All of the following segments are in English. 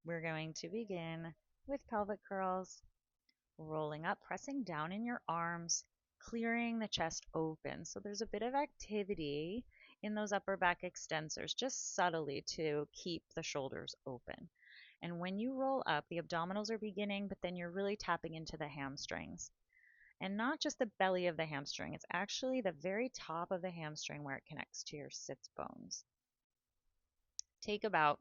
We're going to begin with pelvic curls, rolling up, pressing down in your arms, clearing the chest open. So there's a bit of activity in those upper back extensors, just subtly to keep the shoulders open. And when you roll up, the abdominals are beginning, but then you're really tapping into the hamstrings. And not just the belly of the hamstring, it's actually the very top of the hamstring where it connects to your sits bones. Take about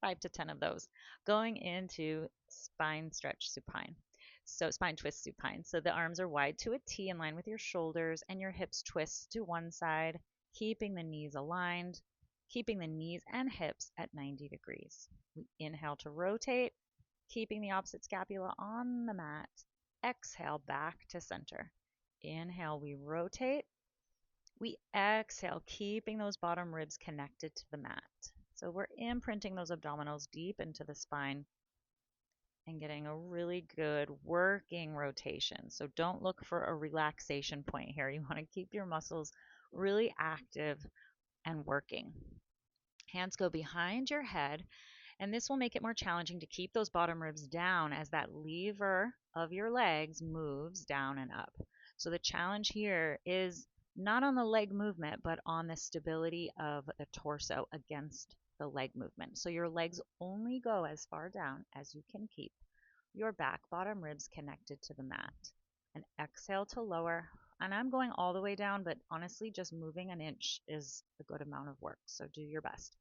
5 to 10 of those going into spine stretch supine. So spine twist supine. So the arms are wide to a T in line with your shoulders and your hips twist to one side, keeping the knees aligned, keeping the knees and hips at 90 degrees. We inhale to rotate, keeping the opposite scapula on the mat. Exhale back to center. Inhale, we rotate. We exhale, keeping those bottom ribs connected to the mat. So we're imprinting those abdominals deep into the spine and getting a really good working rotation. So don't look for a relaxation point here. You want to keep your muscles really active and working. Hands go behind your head, and this will make it more challenging to keep those bottom ribs down as that lever of your legs moves down and up. So the challenge here is not on the leg movement, but on the stability of the torso against the leg movement. So your legs only go as far down as you can keep your back bottom ribs connected to the mat. And exhale to lower. And I'm going all the way down, but honestly, just moving an inch is a good amount of work. So do your best.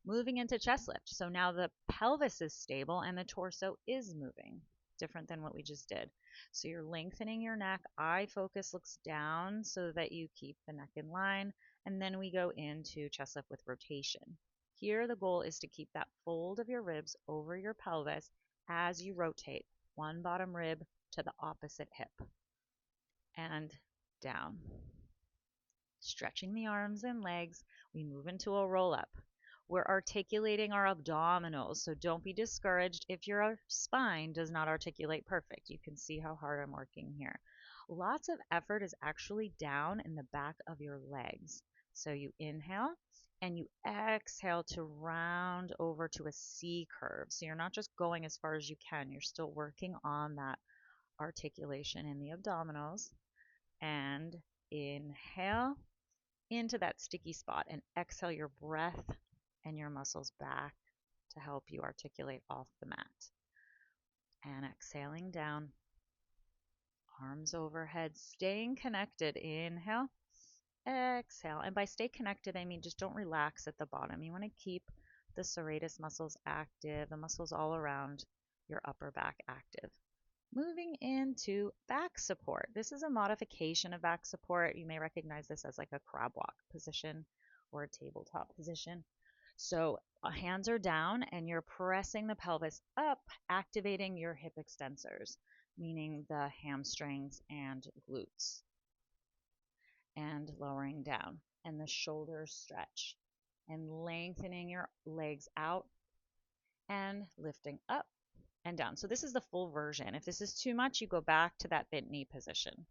Moving into chest lift. So now the pelvis is stable and the torso is moving, different than what we just did. So you're lengthening your neck. Eye focus looks down so that you keep the neck in line. And then we go into chest lift with rotation. Here, the goal is to keep that fold of your ribs over your pelvis as you rotate one bottom rib to the opposite hip and down. Stretching the arms and legs, we move into a roll up. We're articulating our abdominals, so don't be discouraged if your spine does not articulate perfect. You can see how hard I'm working here. Lots of effort is actually down in the back of your legs. So you inhale and you exhale to round over to a C curve. So you're not just going as far as you can, you're still working on that articulation in the abdominals. And inhale into that sticky spot and exhale your breath and your muscles back to help you articulate off the mat. And exhaling down, arms overhead, staying connected. Inhale, exhale. And by stay connected, I mean just don't relax at the bottom. You want to keep the serratus muscles active, the muscles all around your upper back active. Moving into back support. This is a modification of back support. You may recognize this as like a crab walk position or a tabletop position. So hands are down and you're pressing the pelvis up, activating your hip extensors, meaning the hamstrings and glutes, and lowering down. And the shoulders stretch and lengthening your legs out and lifting up and down. So this is the full version. If this is too much, you go back to that bent knee position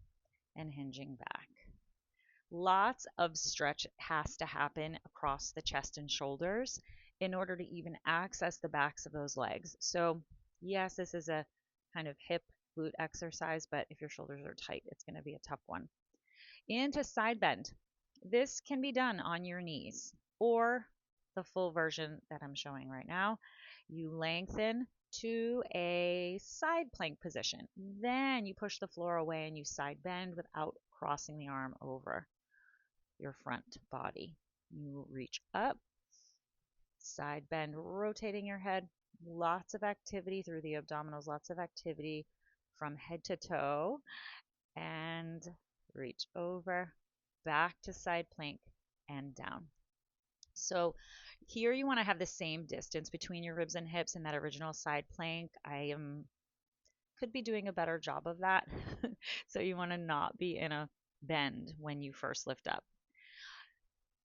and hinging back. Lots of stretch has to happen across the chest and shoulders in order to even access the backs of those legs. So yes, this is a kind of hip glute exercise, but if your shoulders are tight, it's going to be a tough one. Into side bend. This can be done on your knees or the full version that I'm showing right now. You lengthen to a side plank position. Then you push the floor away and you side bend without crossing the arm over your front body. You reach up, side bend, rotating your head. Lots of activity through the abdominals, lots of activity from head to toe. And reach over, back to side plank, and down. So here you want to have the same distance between your ribs and hips in that original side plank. I could be doing a better job of that. So you want to not be in a bend when you first lift up.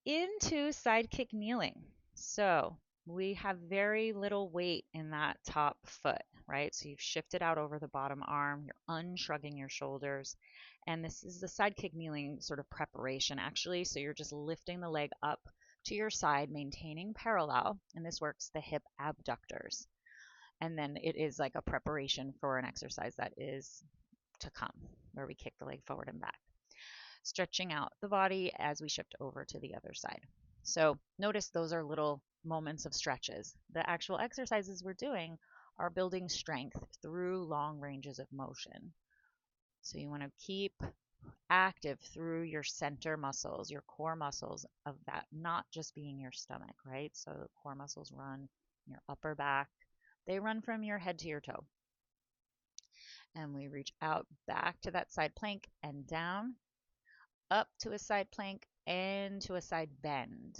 Into side kick kneeling. So we have very little weight in that top foot, right? So you've shifted out over the bottom arm, you're unshrugging your shoulders. And this is the side kick kneeling sort of preparation actually. So you're just lifting the leg up to your side, maintaining parallel. And this works the hip abductors. And then it is like a preparation for an exercise that is to come, where we kick the leg forward and back, stretching out the body as we shift over to the other side. So notice those are little moments of stretches. The actual exercises we're doing are building strength through long ranges of motion. So you want to keep active through your center muscles, your core muscles of that, not just being your stomach, right? So the core muscles run your upper back. They run from your head to your toe. And we reach out back to that side plank and down, up to a side plank and to a side bend,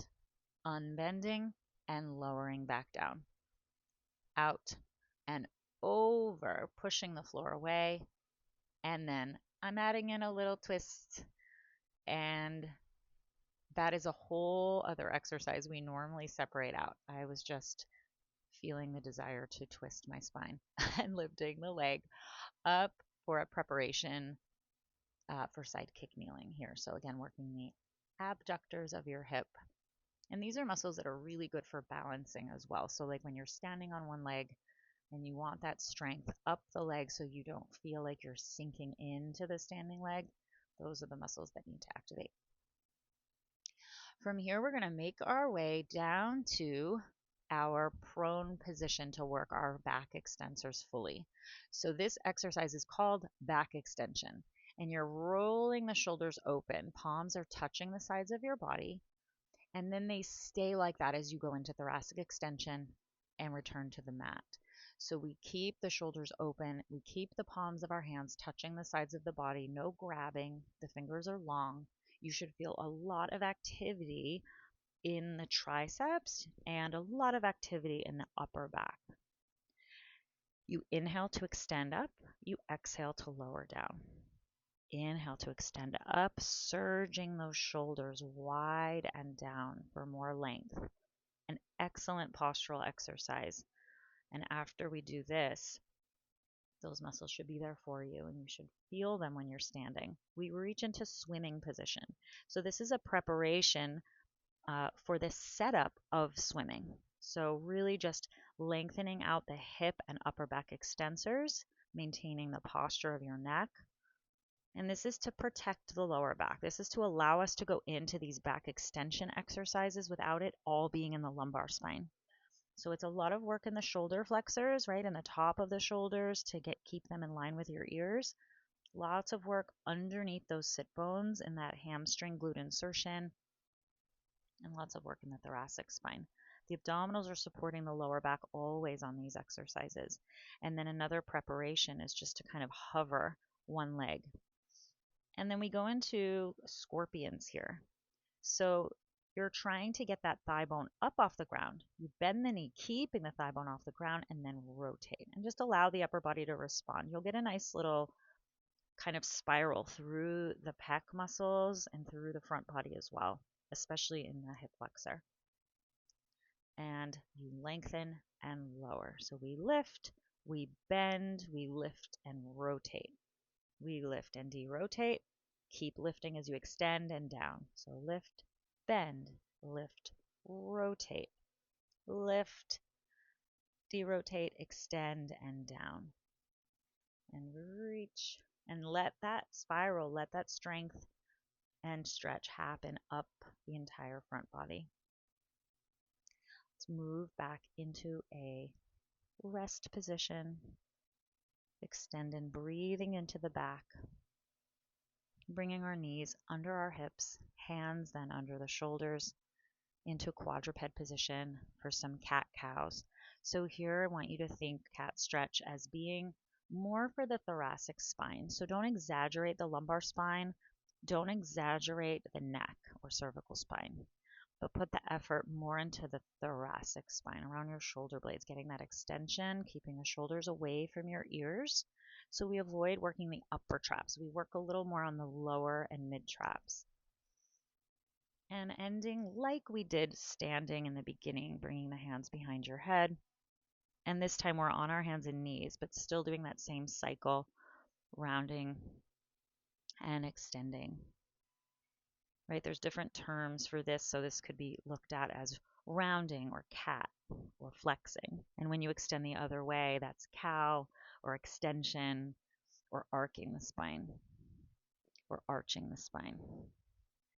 unbending and lowering back down, out and over, pushing the floor away. And then I'm adding in a little twist, and that is a whole other exercise we normally separate out. I was just feeling the desire to twist my spine and lifting the leg up for a preparation for side kick kneeling here. So again, working the abductors of your hip. And these are muscles that are really good for balancing as well. So like when you're standing on one leg and you want that strength up the leg so you don't feel like you're sinking into the standing leg, those are the muscles that need to activate. From here, we're going to make our way down to our prone position to work our back extensors fully. So this exercise is called back extension, and you're rolling the shoulders open. Palms are touching the sides of your body, and then they stay like that as you go into thoracic extension and return to the mat. So we keep the shoulders open. We keep the palms of our hands touching the sides of the body. No grabbing. The fingers are long. You should feel a lot of activity in the triceps and a lot of activity in the upper back. You inhale to extend up. You exhale to lower down. Inhale to extend up, surging those shoulders wide and down for more length. An excellent postural exercise. And after we do this, those muscles should be there for you, and you should feel them when you're standing. We reach into swimming position. So this is a preparation for the setup of swimming. So really just lengthening out the hip and upper back extensors, maintaining the posture of your neck. And this is to protect the lower back. This is to allow us to go into these back extension exercises without it all being in the lumbar spine. So it's a lot of work in the shoulder flexors, right, in the top of the shoulders to keep them in line with your ears. Lots of work underneath those sit bones in that hamstring glute insertion, and lots of work in the thoracic spine. The abdominals are supporting the lower back always on these exercises. And then another preparation is just to kind of hover one leg. And then we go into scorpions here. So you're trying to get that thigh bone up off the ground. You bend the knee, keeping the thigh bone off the ground, and then rotate. And just allow the upper body to respond. You'll get a nice little kind of spiral through the pec muscles and through the front body as well, especially in the hip flexor. And you lengthen and lower. So we lift, we bend, we lift and rotate. We lift and derotate. Keep lifting as you extend and down. So lift, bend, lift, rotate, lift, derotate, extend, and down. And reach. And let that spiral, let that strength and stretch happen up the entire front body. Let's move back into a rest position. Extend and breathing into the back. Bringing our knees under our hips, hands then under the shoulders, into quadruped position for some cat-cows. So here I want you to think cat stretch as being more for the thoracic spine. So don't exaggerate the lumbar spine, don't exaggerate the neck or cervical spine, but put the effort more into the thoracic spine, around your shoulder blades, getting that extension, keeping the shoulders away from your ears. So we avoid working the upper traps. We work a little more on the lower and mid traps. And ending like we did standing in the beginning, bringing the hands behind your head. And this time we're on our hands and knees, but still doing that same cycle, rounding and extending. Right? There's different terms for this, so this could be looked at as rounding or cat. or flexing. And when you extend the other way, that's cow or extension or arcing the spine or arching the spine.